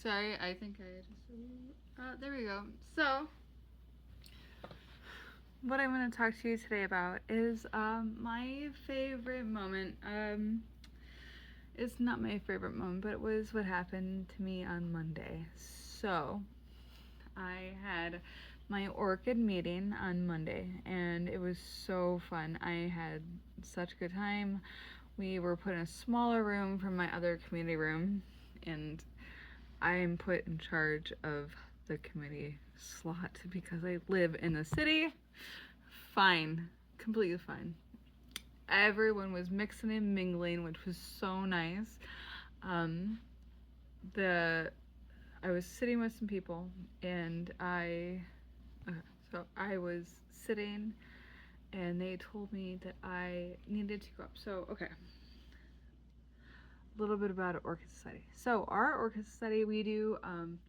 Sorry, I think I just. There we go. So, what I'm going to talk to you today about is my favorite moment. It's not my favorite moment, but it was what happened to me on Monday. So, I had my orchid meeting on Monday, and it was so fun. I had such a good time. We were put in a smaller room from my other community room, and I am put in charge of the committee slot because I live in the city. Fine, completely fine. Everyone was mixing and mingling, which was so nice. Um, the I was sitting with some people, and I was sitting, and they told me that I needed to go up. So okay, a little bit about Orchid Society. So our Orchid Society, we do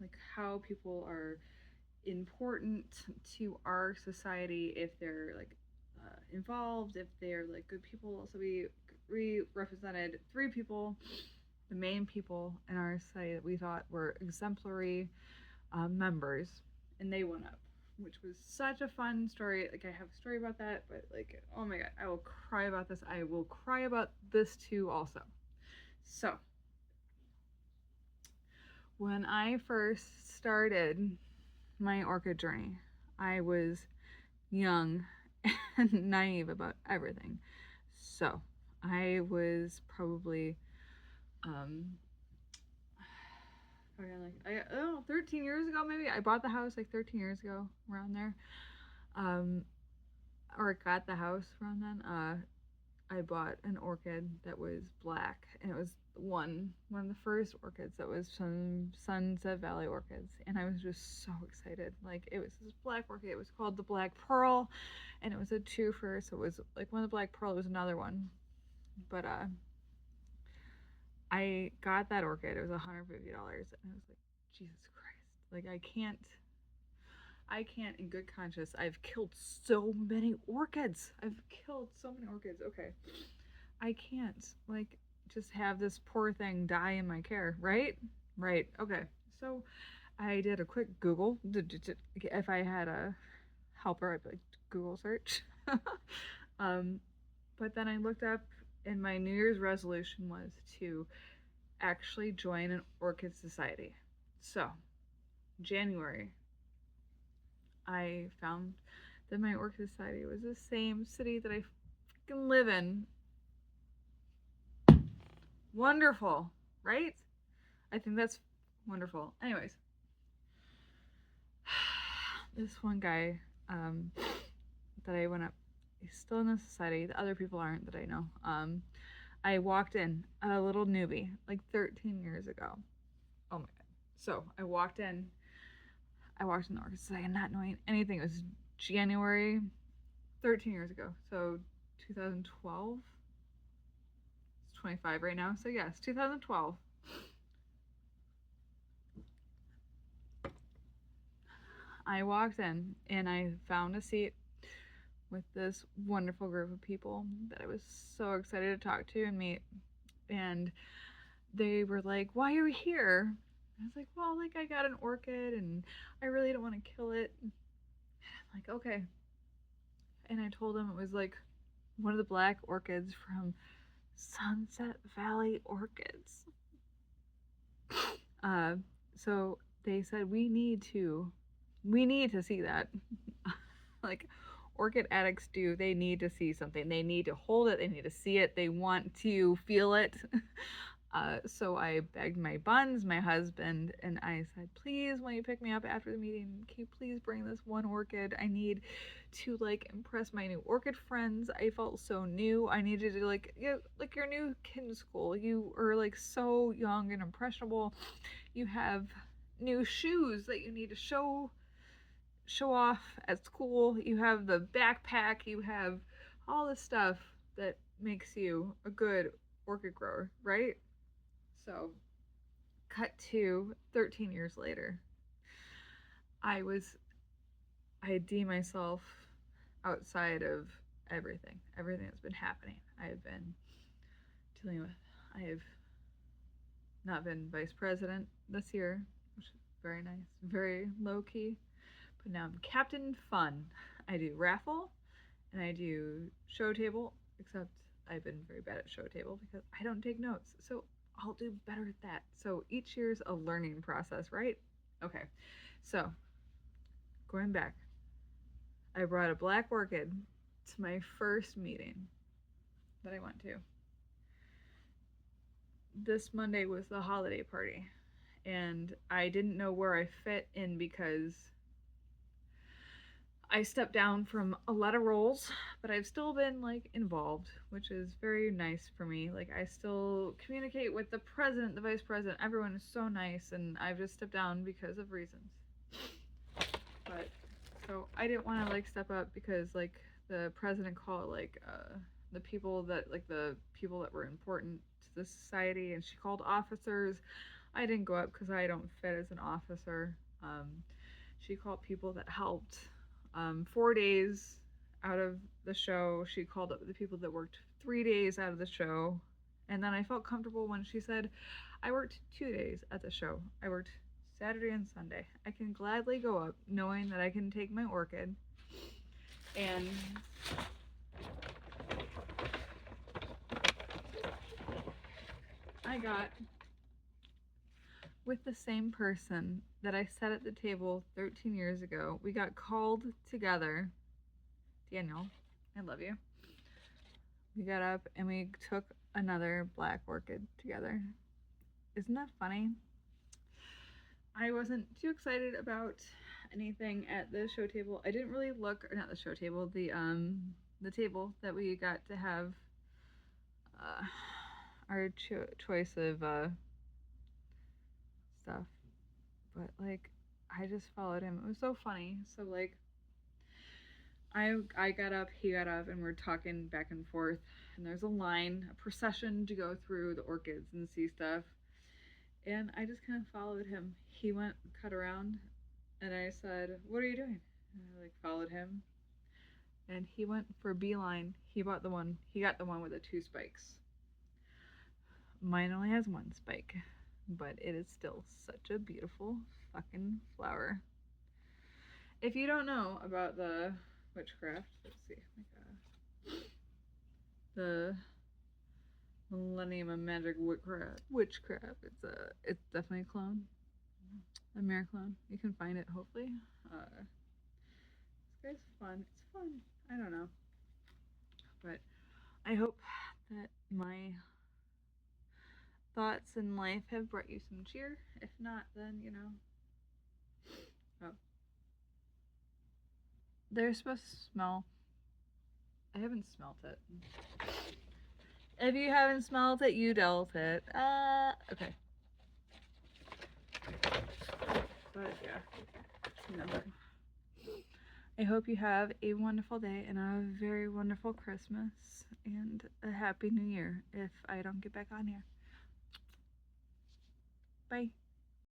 like how people are important to our society if they're like involved, if they're like good people. So we represented three people, the main people in our society that we thought were exemplary members, and they went up, which was such a fun story. Like I have a story about that, but like oh my god, I will cry about this. I will cry about this too also. So when I first started my orchid journey, I was young and naive about everything. So I was probably like I don't know, 13 years ago maybe. I bought the house like 13 years ago, around there. Um, or got the house around then. I bought an orchid that was black, and it was one of the first orchids that was from Sunset Valley Orchids, and I was just so excited. Like it was this black orchid. It was called the Black Pearl, and it was a twofer. So it was like one of the Black Pearl was another one, but I got that orchid. It was $150, and I was like, Jesus Christ! Like I can't in good conscience. I've killed so many orchids. I've killed so many orchids. Okay. I can't like just have this poor thing die in my care, right? Right. Okay. So I did a quick Google. If I had a helper, I'd be like Google search. um, but then I looked up, and my New Year's resolution was to actually join an orchid society. So January, I found that my orchid society was the same city that I fucking live in. Wonderful, right? I think that's wonderful. Anyways, this one guy that I went up, he's still in the society. The other people aren't that I know. I walked in, a little newbie, like 13 years ago. Oh my god. So I walked in the orchid society not knowing anything. It was January 13 years ago. So 2012. It's 25 right now. So yes, 2012. I walked in and I found a seat with this wonderful group of people that I was so excited to talk to and meet. And they were like, "Why are you here?" I was like, "Well, like I got an orchid and I really don't want to kill it." And I'm like, "Okay." And I told them it was like one of the black orchids from Sunset Valley Orchids. Uh, so they said we need to see that. Like orchid addicts do, they need to see something. They need to hold it. They need to see it. They want to feel it. So I begged my buns, my husband, and I said, please, when you pick me up after the meeting, can you please bring this one orchid? I need to like impress my new orchid friends. I felt so new. I needed to like your new kid in school. You are like so young and impressionable. You have new shoes that you need to show off at school. You have the backpack. You have all the stuff that makes you a good orchid grower, right? So, cut to 13 years later. I was, I deem myself outside of everything that's been happening. I have been dealing with, I have not been vice president this year. which is very nice, very low key. But now I'm Captain Fun. I do raffle and I do show table, except I've been very bad at show table because I don't take notes. So I'll do better at that. So each year's a learning process, right? Okay. So going back, I brought a black orchid to my first meeting that I went to. This Monday was the holiday party, and I didn't know where I fit in because I stepped down from a lot of roles, but I've still been like involved, which is very nice for me. Like I still communicate with the president, the vice president. Everyone is so nice, and I've just stepped down because of reasons. But so I didn't want to like step up because like the president called like the people that were important to the society, and she called officers. I didn't go up because I don't fit as an officer. She called people that helped. 4 days out of the show, she called up the people that worked 3 days out of the show. And then I felt comfortable when she said, I worked 2 days at the show. I worked Saturday and Sunday. I can gladly go up knowing that I can take my orchid and I got with the same person that I sat at the table 13 years ago. We got called together. Daniel, I love you. We got up and we took another black orchid together. Isn't that funny? I wasn't too excited about anything at the show table. I didn't really look, or not the show table, the table that we got to have our choice of stuff. But like, I just followed him. It was so funny. So like, I got up, he got up, and we're talking back and forth. And there's a line, a procession to go through the orchids and see stuff. And I just kind of followed him. He went, cut around, and I said, "What are you doing?" And I like followed him. And he went for a beeline. He got the one with the 2 spikes. Mine only has 1 spike, but it is still such a beautiful fucking flower. If you don't know about the witchcraft, let's see, the Millennium of Magic witchcraft. It's definitely a clone, a mirror clone. You can find it hopefully. This guy's fun. It's fun. I don't know, but I hope that my thoughts in life have brought you some cheer. If not, then oh, they're supposed to smell. I haven't smelt it. If you haven't smelled it, you dealt it. Okay. But yeah, no. I hope you have a wonderful day and a very wonderful Christmas and a happy new year if I don't get back on here. Bye.